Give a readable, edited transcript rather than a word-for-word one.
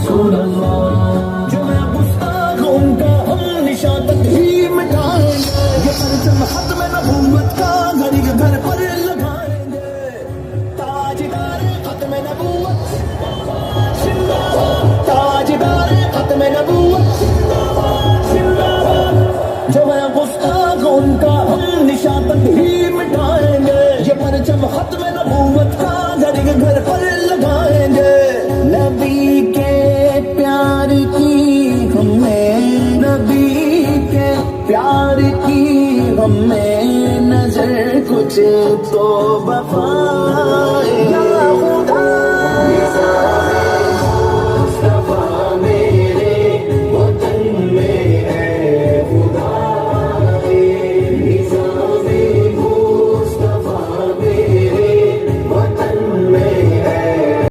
رسول اللہ. جو ہے گستاخوں کا ہم نشان تک ہی مٹائیں گے. یہ پرچم ختم نبوت کا گھر گھر پر لگائیں گے. تاجدار ختم نبوت، تاجدار ختم نبوت، جو ہے گستاخوں کا ہم نشان تک ہی مٹائیں گے. یہ پرچم ختم نبوت کا گھر گھر پر لگائیں گے. نبی کے پیار کی ہمیں، نبی کے پیار کی ہمیں نظر کچھ تو وفا